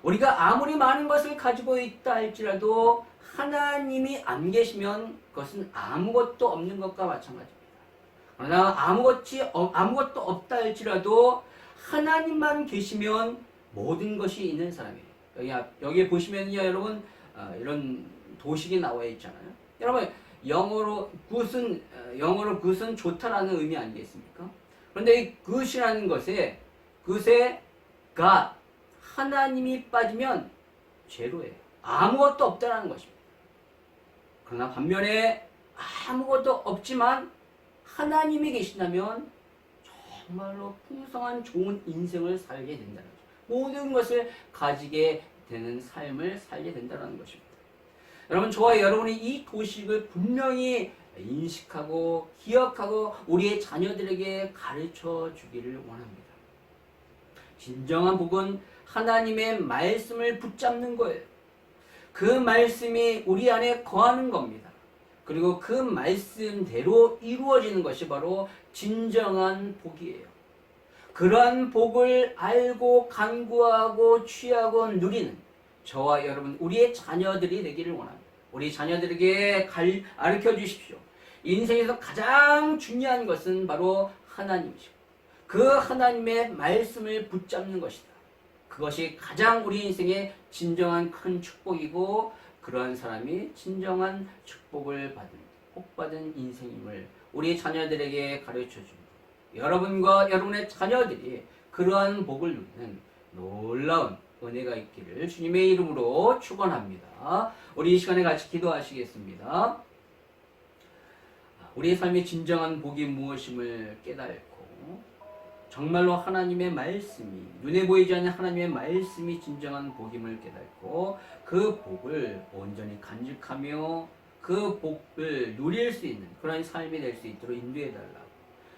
우리가 아무리 많은 것을 가지고 있다 할지라도 하나님이 안 계시면 그것은 아무것도 없는 것과 마찬가지입니다. 그러나 아무것도 없다 할지라도 하나님만 계시면 모든 것이 있는 사람이에요. 여기 보시면요, 여러분 이런 도식이 나와 있잖아요. 여러분 영어로 굿은 좋다라는 의미 아니겠습니까? 그런데 이 굿이라는 것에 God 하나님이 빠지면 제로예요. 아무것도 없다라는 것입니다. 그러나 반면에 아무것도 없지만 하나님이 계신다면 정말로 풍성한 좋은 인생을 살게 된다는 거죠. 모든 것을 가지게 되는 삶을 살게 된다는 것입니다. 여러분, 저와 여러분이 이 도식을 분명히 인식하고 기억하고 우리의 자녀들에게 가르쳐 주기를 원합니다. 진정한 복은 하나님의 말씀을 붙잡는 거예요. 그 말씀이 우리 안에 거하는 겁니다. 그리고 그 말씀대로 이루어지는 것이 바로 진정한 복이에요. 그러한 복을 알고 간구하고 취하고 누리는 저와 여러분, 우리의 자녀들이 되기를 원합니다. 우리 자녀들에게 가르쳐 주십시오. 인생에서 가장 중요한 것은 바로 하나님이시고 그 하나님의 말씀을 붙잡는 것이다. 그것이 가장 우리 인생의 진정한 큰 축복이고 그러한 사람이 진정한 축복을 받은 복받은 인생임을 우리 자녀들에게 가르쳐 줍니다. 여러분과 여러분의 자녀들이 그러한 복을 누리는 놀라운 은혜가 있기를 주님의 이름으로 축원합니다. 우리 이 시간에 같이 기도하시겠습니다. 우리의 삶의 진정한 복이 무엇임을 깨닫고 정말로 하나님의 말씀이, 눈에 보이지 않는 하나님의 말씀이 진정한 복임을 깨닫고 그 복을 온전히 간직하며 그 복을 누릴 수 있는 그런 삶이 될 수 있도록 인도해달라고.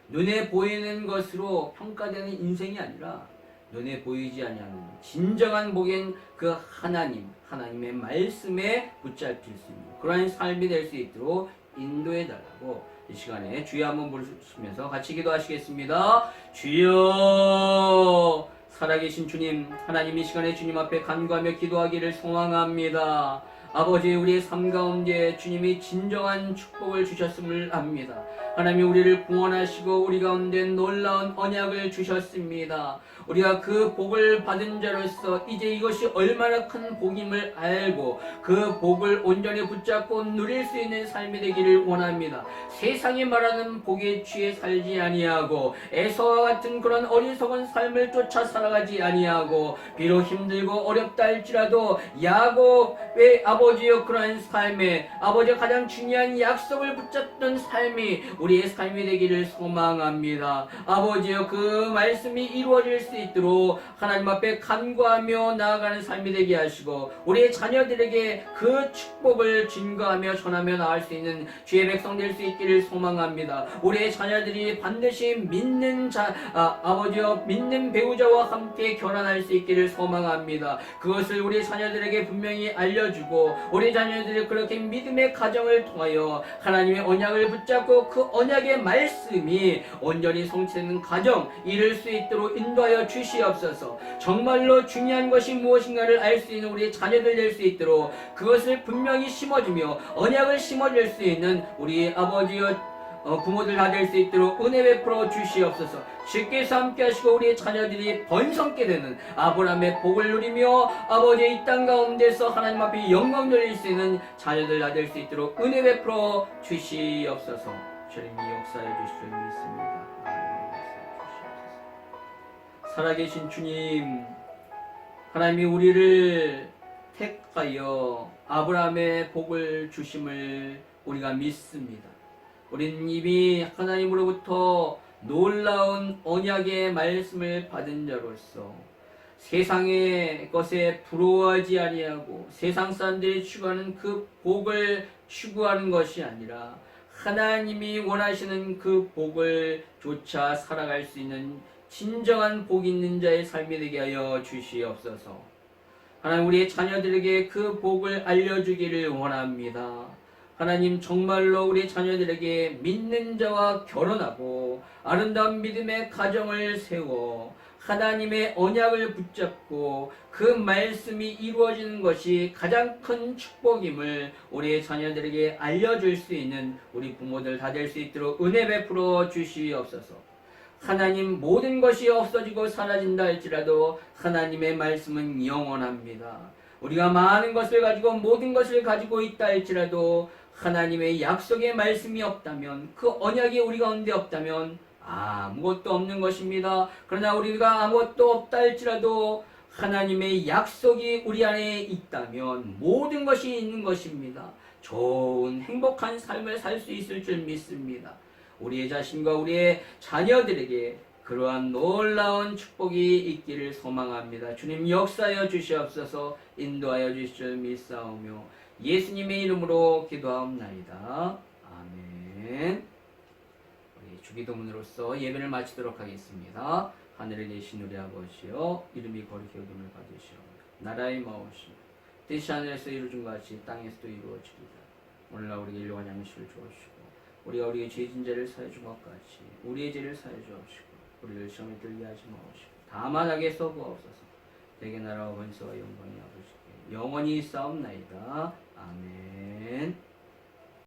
눈에 보이는 것으로 평가되는 인생이 아니라 눈에 보이지 아니하는 진정한 복인 그 하나님의 말씀에 붙잡힐 수 있는 그런 삶이 될 수 있도록 인도해달라고 이 시간에 주여 한번 부르시면서 같이 기도하시겠습니다. 주여, 살아계신 주님, 하나님 이 시간에 주님 앞에 간구하며 기도하기를 소망합니다. 아버지, 우리의 삶 가운데 주님이 진정한 축복을 주셨음을 압니다. 하나님이 우리를 구원하시고 우리 가운데 놀라운 언약을 주셨습니다. 우리가 그 복을 받은 자로서 이제 이것이 얼마나 큰 복임을 알고 그 복을 온전히 붙잡고 누릴 수 있는 삶이 되기를 원합니다. 세상이 말하는 복에 취해 살지 아니하고 에서와 같은 그런 어리석은 삶을 쫓아 살아가지 아니하고 비록 힘들고 어렵다 할지라도 야곱의 아버지여 그러한 삶에 아버지가 가장 중요한 약속을 붙잡던 삶이 우리의 삶이 되기를 소망합니다. 아버지여, 그 말씀이 이루어질 수 있도록 하나님 앞에 간구하며 나아가는 삶이 되게 하시고 우리의 자녀들에게 그 축복을 증거하며 전하며 나갈 수 있는 주의 백성 될 수 있기를 소망합니다. 우리의 자녀들이 반드시 믿는 아버지여, 믿는 배우자와 함께 결혼할 수 있기를 소망합니다. 그것을 우리 자녀들에게 분명히 알려주고 우리 자녀들이 그렇게 믿음의 가정을 통하여 하나님의 언약을 붙잡고 그 언약의 말씀이 온전히 성취되는 가정 이룰 수 있도록 인도하여 주시옵소서. 정말로 중요한 것이 무엇인가를 알 수 있는 우리 자녀들 될 수 있도록 그것을 분명히 심어주며 언약을 심어줄 수 있는 우리 아버지여 부모들 다 될 수 있도록 은혜 베풀어 주시옵소서. 주께서 함께 하시고 우리의 자녀들이 번성케 되는 아브라함의 복을 누리며 아버지의 이 땅 가운데서 하나님 앞에 영광 돌릴 수 있는 자녀들 다 될 수 있도록 은혜 베풀어 주시옵소서. 주님이 역사해 주실 줄 믿습니다. 살아계신 주님, 하나님이 우리를 택하여 아브라함의 복을 주심을 우리가 믿습니다. 우리는 이미 하나님으로부터 놀라운 언약의 말씀을 받은 자로서 세상의 것에 부러워하지 아니하고 세상 사람들이 추구하는 그 복을 추구하는 것이 아니라 하나님이 원하시는 그 복을 쫓아 살아갈 수 있는 진정한 복 있는 자의 삶이 되게 하여 주시옵소서. 하나님, 우리의 자녀들에게 그 복을 알려주기를 원합니다. 하나님, 정말로 우리 자녀들에게 믿는 자와 결혼하고 아름다운 믿음의 가정을 세워 하나님의 언약을 붙잡고 그 말씀이 이루어지는 것이 가장 큰 축복임을 우리의 자녀들에게 알려줄 수 있는 우리 부모들 다 될 수 있도록 은혜 베풀어 주시옵소서. 하나님, 모든 것이 없어지고 사라진다 할지라도 하나님의 말씀은 영원합니다. 우리가 많은 것을 가지고 모든 것을 가지고 있다 할지라도 하나님의 약속의 말씀이 없다면, 그 언약이 우리 가운데 없다면 아무것도 없는 것입니다. 그러나 우리가 아무것도 없다 할지라도 하나님의 약속이 우리 안에 있다면 모든 것이 있는 것입니다. 좋은 행복한 삶을 살 수 있을 줄 믿습니다. 우리의 자신과 우리의 자녀들에게 그러한 놀라운 축복이 있기를 소망합니다. 주님, 역사하여 주시옵소서. 인도하여 주실 줄 믿사오며 예수님의 이름으로 기도하옵나이다. 아멘. 우리 주기도문으로서 예배를 마치도록 하겠습니다. 하늘에 계신 우리 아버지여, 이름이 거룩히 여김을 받으시오며 나라의 마옵시며 뜻이 하늘에서 이루어진 것 같이 땅에서도 이루어지리다. 오늘날 우리에게 일용할 양식을 주옵시고 우리가 우리의 죄진 죄를 사해 준 것 같이 우리의 죄를 사해 주옵시고 우리를 시험에 들게 하지 마옵시고 다만 악에서 구하옵소서. 대개 나라와 권세와 영광이 아버지께 영원히 있사옵나이다. 아멘.